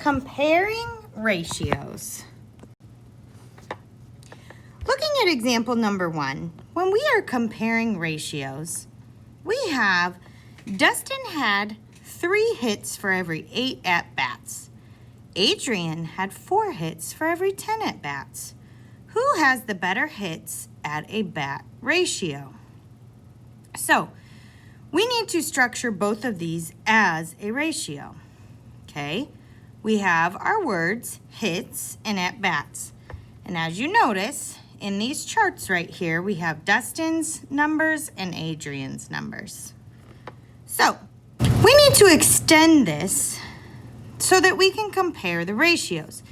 Comparing ratios. Looking at example number 1, when we are comparing ratios, we have Dustin had 3 hits for every 8 at-bats. Adrian had 4 hits for every 10 at-bats. Who has the better hits at a bat ratio? So, we need to structure both of these as a ratio. Okay, we have our words, hits and at-bats. And as you notice, in these charts right here, we have Dustin's numbers and Adrian's numbers. So, we need to extend this so that we can compare the ratios.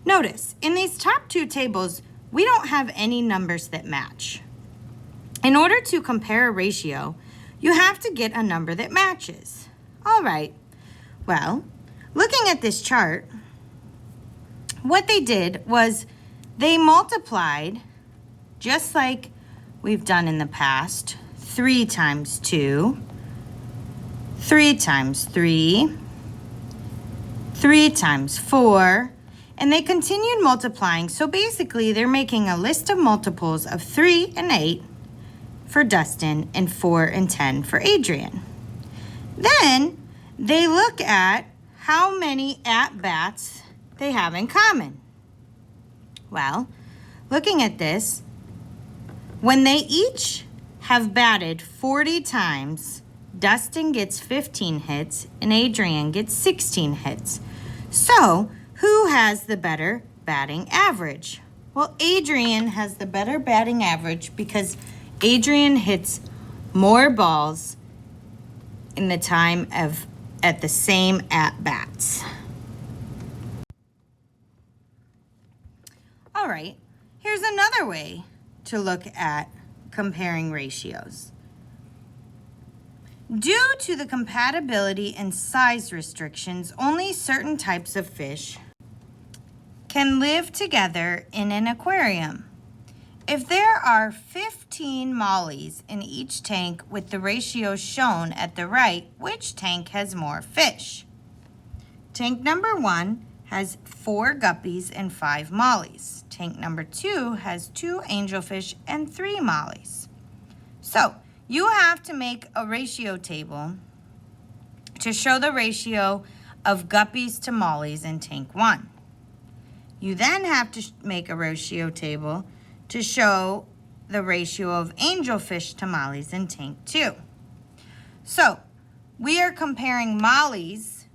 Notice, in these top 2 tables, we don't have any numbers that match. In order to compare a ratio, you have to get a number that matches. All right, well, looking at this chart, what they did was they multiplied, just like we've done in the past, 3 times 2, 3 times 3, 3 times 4, and they continued multiplying. So basically, they're making a list of multiples of 3 and 8 for Dustin and 4 and 10 for Adrian. Then they look at how many at-bats they have in common. Well, looking at this, when they each have batted 40 times, Dustin gets 15 hits and Adrian gets 16 hits. So, who has the better batting average? Well, Adrian has the better batting average because Adrian hits more balls in the time of at the same at-bats. All right, here's another way to look at comparing ratios. Due to the compatibility and size restrictions, only certain types of fish can live together in an aquarium. If there are 15 mollies in each tank with the ratio shown at the right, which tank has more fish? Tank number 1 has 4 guppies and 5 mollies. Tank number 2 has 2 angelfish and 3 mollies. So, you have to make a ratio table to show the ratio of guppies to mollies in tank 1. You then have to make a ratio table to show the ratio of angelfish to mollies in tank 2. So, we are comparing mollies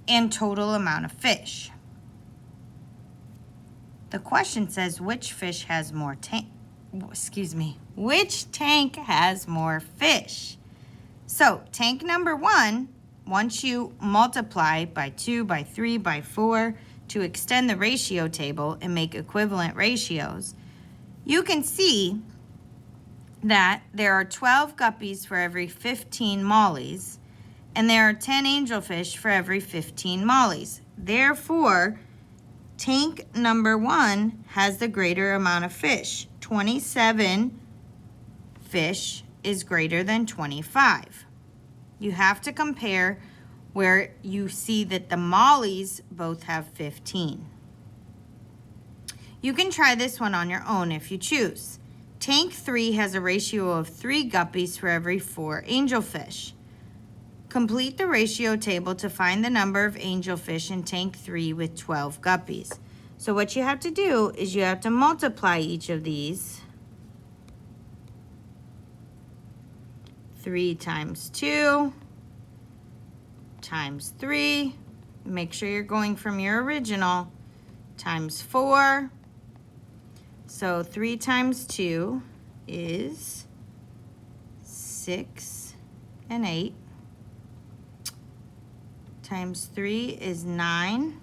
and total amount of fish. The question says which fish has more which tank has more fish? So, tank number 1, once you multiply by 2, by 3, by 4 to extend the ratio table and make equivalent ratios, you can see that there are 12 guppies for every 15 mollies, and there are 10 angelfish for every 15 mollies. Therefore, tank number 1 has the greater amount of fish. 27 fish is greater than 25. You have to compare where you see that the mollies both have 15. You can try this one on your own if you choose. Tank 3 has a ratio of 3 guppies for every 4 angelfish. Complete the ratio table to find the number of angelfish in tank 3 with 12 guppies. So what you have to do is you have to multiply each of these. 3 times 2 times 3. Make sure you're going from your original. Times 4. So 3 times 2 is 6 and 8. Times 3 is 9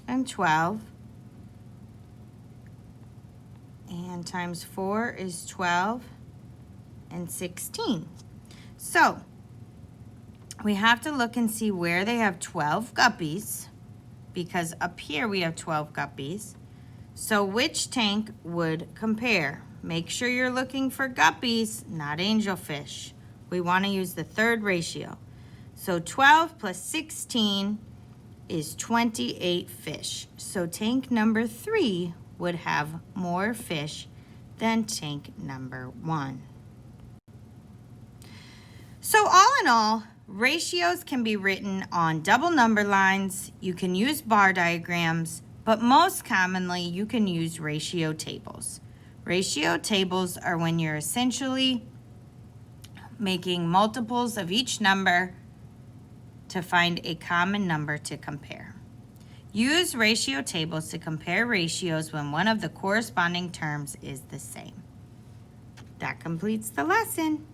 and 12. And times 4 is 12 and 16. So, we have to look and see where they have 12 guppies, because up here we have 12 guppies. So which tank would compare? Make sure you're looking for guppies, not angelfish. We want to use the third ratio. So 12 plus 16 is 28 fish. So tank number 3 would have more fish than tank number 1. So all in all, ratios can be written on double number lines. You can use bar diagrams, but most commonly you can use ratio tables. Ratio tables are when you're essentially making multiples of each number to find a common number to compare. Use ratio tables to compare ratios when one of the corresponding terms is the same. That completes the lesson.